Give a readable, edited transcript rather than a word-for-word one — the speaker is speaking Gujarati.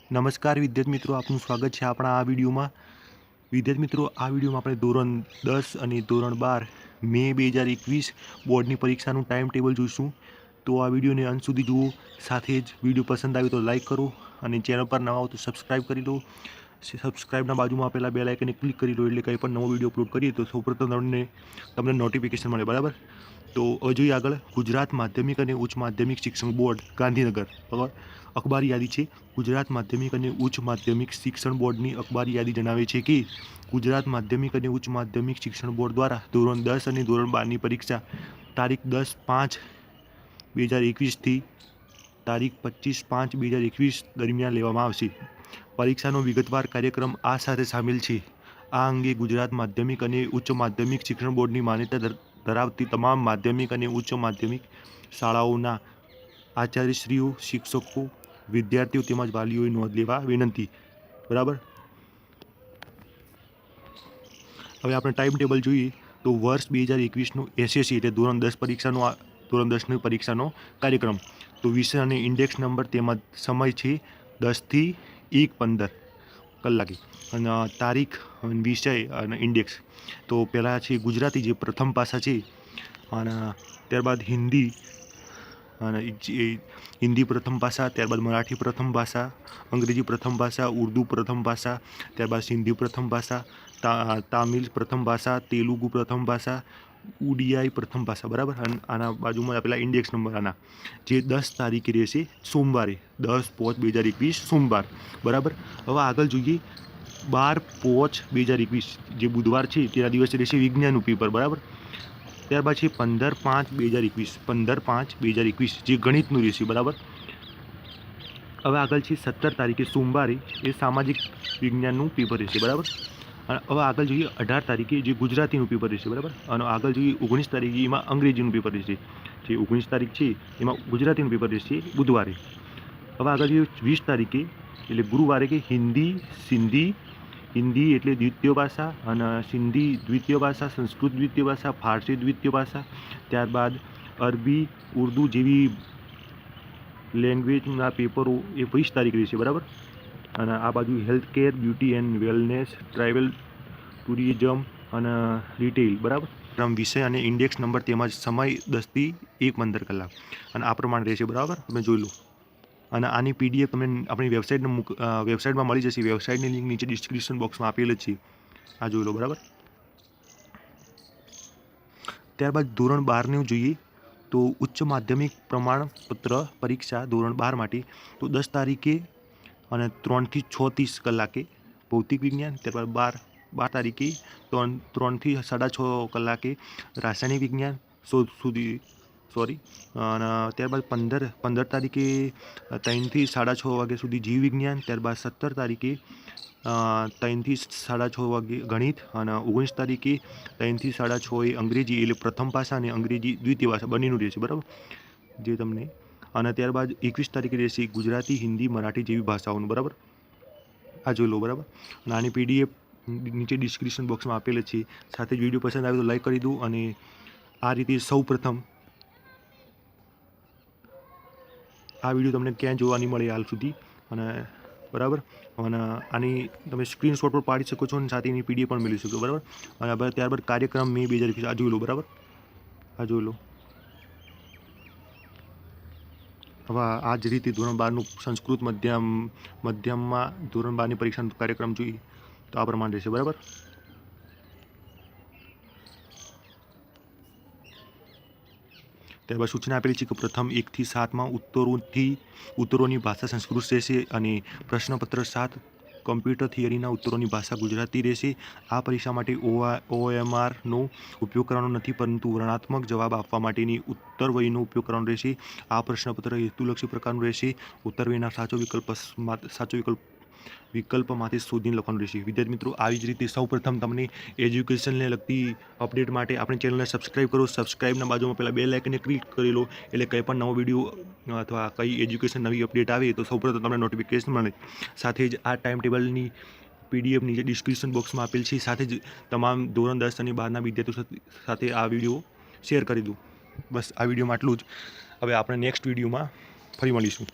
નમસ્કાર વિદ્યાર્થી મિત્રો, આપનું સ્વાગત છે આપણા આ વિડીયોમાં. વિદ્યાર્થી મિત્રો, આ વિડીયોમાં આપણે ધોરણ 10 અને ધોરણ 12 મે 2021 બોર્ડની પરીક્ષાનું ટાઈમ ટેબલ જોઈશું. તો આ વિડીયોને અંત સુધી જુઓ. સાથે જ વિડીયો પસંદ આવે તો લાઇક કરો અને ચેનલ પર નવા હો તો સબસ્ક્રાઈબ કરી લો. સબસ્ક્રાઈબના બાજુમાં આપેલા બેલ આઇકનને ક્લિક કરી લો, એટલે કંઈ પણ નવો વિડીયો અપલોડ કરીએ તો સૌપ્રથમ તમને નોટિફિકેશન મળે. બરાબર. તો હવે જોઈએ આગળ. ગુજરાત માધ્યમિક અને ઉચ્ચ માધ્યમિક શિક્ષણ બોર્ડ ગાંધીનગર. બરાબર. અખબારી યાદી છે. ગુજરાત માધ્યમિક અને ઉચ્ચ માધ્યમિક શિક્ષણ બોર્ડની અખબારી યાદી જણાવે છે કે ગુજરાત માધ્યમિક અને ઉચ્ચ માધ્યમિક શિક્ષણ બોર્ડ દ્વારા ધોરણ 10 અને ધોરણ 12ની પરીક્ષા તારીખ 10/5/2021થી તારીખ 25/5/2021 દરમિયાન લેવામાં આવશે. પરીક્ષાનો વિગતવાર કાર્યક્રમ આ સાથે સામેલ છે. આ અંગે ગુજરાત માધ્યમિક અને ઉચ્ચ માધ્યમિક શિક્ષણ બોર્ડની માન્યતા ધરાવતી તમામ માધ્યમિક અને ઉચ્ચ માધ્યમિક શાળાઓના આચાર્યશ્રીઓ, શિક્ષકો, વિદ્યાર્થીઓ તેમજ વાલીઓએ નોંધ લેવા વિનંતી. બરાબર. હવે આપણે ટાઈમ ટેબલ જોઈએ તો વર્ષ 2021નું એસએસસી એટલે ધોરણ 10 ધોરણ 10ની પરીક્ષાનો કાર્યક્રમ. તો વિષય અને ઇન્ડેક્સ નંબર તેમજ સમય છે 10 થી 1:15 કલાકે અને તારીખ, વિષય અને ઇન્ડેક્સ. તો પહેલાં છે ગુજરાતી, જે પ્રથમ પાસા છે, અને ત્યારબાદ હિન્દી પ્રથમ ભાષા, ત્યારબાદ મરાઠી પ્રથમ ભાષા, અંગ્રેજી પ્રથમ ભાષા, ઉર્દૂ પ્રથમ ભાષા, ત્યારબાદ સિંધી પ્રથમ ભાષા, તામિલ પ્રથમ ભાષા, તેલુગુ પ્રથમ ભાષા, ઉડિયાઈ પ્રથમ ભાષા. બરાબર. અને આના બાજુમાં આપેલા ઇન્ડેક્સ નંબર આના જે 10 તારીખે રહેશે, સોમવારે 10/5/2021 સોમવાર. બરાબર. હવે આગળ જોઈએ. 12/5/2021 જે બુધવાર છે તેના દિવસે રહેશે વિજ્ઞાનનું પેપર. બરાબર. ત્યારબાદ છે 15/5/2021 જે ગણિતનું રહેશે. બરાબર. હવે આગળ છે 17 તારીખે સોમવારે એ સામાજિક વિજ્ઞાનનું પેપર રહેશે. બરાબર. અને હવે આગળ જોઈએ 18 તારીખે જે ગુજરાતીનું પેપર રહેશે. બરાબર. અને આગળ જોઈએ 19 તારીખે એમાં અંગ્રેજીનું પેપર રહેશે. જે 19 તારીખ છે એમાં ગુજરાતીનું પેપર રહેશે બુધવારે. હવે આગળ જોઈએ 20 તારીખે એટલે ગુરુવારે કે હિન્દી એટલે દ્વિતીય ભાષા, અને સિંધી દ્વિતીય ભાષા, સંસ્કૃત દ્વિતીય ભાષા, ફારસી દ્વિતીય ભાષા, ત્યારબાદ અરબી, ઉર્દૂ જેવી લેંગ્વેજના પેપરો એ 20 તારીખ રહેશે. બરાબર. અને આ બાજુ health care, beauty and wellness, travel, tourism અને રિટેલ. બરાબર. વિષય અને ઇન્ડેક્સ નંબર તેમજ સમય 10 થી 1:15 કલાક અને આ પ્રમાણે રહેશે. બરાબર. તમે જોઈ લો. અને આની પીડીએફ તમને આપણી વેબસાઇટમાં મળી જશે. વેબસાઇટની લિંક નીચે ડિસ્ક્રિપ્શન બોક્સમાં આપેલ જ છે. આ જોઈ લો. બરાબર. ત્યારબાદ ધોરણ 12નું જોઈએ તો ઉચ્ચ માધ્યમિક પ્રમાણપત્ર પરીક્ષા ધોરણ 12 માટે તો 10 તારીખે અને 3 થી 6:30 કલાકે ભૌતિક વિજ્ઞાન, ત્યારબાદ 12 તારીખે 3 થી 6:30 કલાકે રાસાયણિક વિજ્ઞાન અને ત્યારબાદ 15 તારીખે 3 થી 6:30 વાગ્યા સુધી જીવ વિજ્ઞાન, ત્યારબાદ 17 તારીખે 3 થી 6:30 વાગે ગણિત, અને 19 તારીખે 3 થી 6:30 અંગ્રેજી એટલે પ્રથમ ભાષા અને અંગ્રેજી દ્વિતીય ભાષા બંનેનું રહેશે. બરાબર. જે તમને અને ત્યારબાદ 21 તારીખે રહેશે ગુજરાતી, હિન્દી, મરાઠી જેવી ભાષાઓનું. બરાબર. આ જોઈ લો. બરાબર. અને આની પીડીએફ નીચે ડિસ્ક્રિપ્શન બોક્સમાં આપેલ છે. સાથે જ વિડીયો પસંદ આવે તો લાઈક કરી દો. અને આ રીતે સૌપ્રથમ આ વિડીયો તમને ક્યાં જોવા નહીં મળે હાલ સુધી. અને બરાબર. અને આની તમે સ્ક્રીનશોટ પર પાડી શકો છો અને સાથે એની પીડીએફ પણ મેળવી શકો. બરાબર. અને ત્યારબાદ કાર્યક્રમ મે 2021 આ જોઈ લો. બરાબર. આ જોઈ લો. હવે આ જ રીતે ધોરણ 12નું સંસ્કૃત મધ્યમમાં ધોરણ 12ની પરીક્ષાનો કાર્યક્રમ જોઈએ તો આ પ્રમાણે રહેશે. બરાબર. ત્યારબાદ સૂચના આપેલી છે કે પ્રથમ 1 થી 7માં ઉત્તરોની ભાષા સંસ્કૃત રહેશે, અને પ્રશ્નપત્ર 7 કમ્પ્યુટર થિયરીના ઉત્તરોની ભાષા ગુજરાતી રહેશે. આ પરીક્ષા માટે OMRનો ઉપયોગ કરવાનો નથી, પરંતુ વર્ણનાત્મક જવાબ આપવા માટેની ઉત્તરવહીનો ઉપયોગ કરવાનો રહેશે. આ પ્રશ્નપત્ર હેતુલક્ષી પ્રકારનું રહેશે. ઉત્તરવહીના સાચો વિકલ્પમાંથી શોધીને લખવાનું રહેશે. વિદ્યાર્થી મિત્રો, આવી જ રીતે સૌપ્રથમ તમને એજ્યુકેશનને લગતી અપડેટ માટે આપણી ચેનલને સબસ્ક્રાઈબ કરો. સબસ્ક્રાઈબના બાજુમાં પહેલાં બેલ આઇકનને ક્લિક કરી લો, એટલે કંઈ પણ નવો વિડીયો અથવા કંઈ એજ્યુકેશન નવી અપડેટ આવે તો સૌપ્રથમ તમને નોટિફિકેશન મળે. સાથે જ આ ટાઈમ ટેબલની પીડીએફ નીચે ડિસ્ક્રિપ્શન બોક્સમાં આપેલ છે. સાથે જ તમામ ધોરણ 10 અને 12ના વિદ્યાર્થીઓ સાથે આ વિડીયો શેર કરી દો. બસ આ વિડીયોમાં આટલું જ. હવે આપણે નેક્સ્ટ વિડીયોમાં ફરી મળીશું.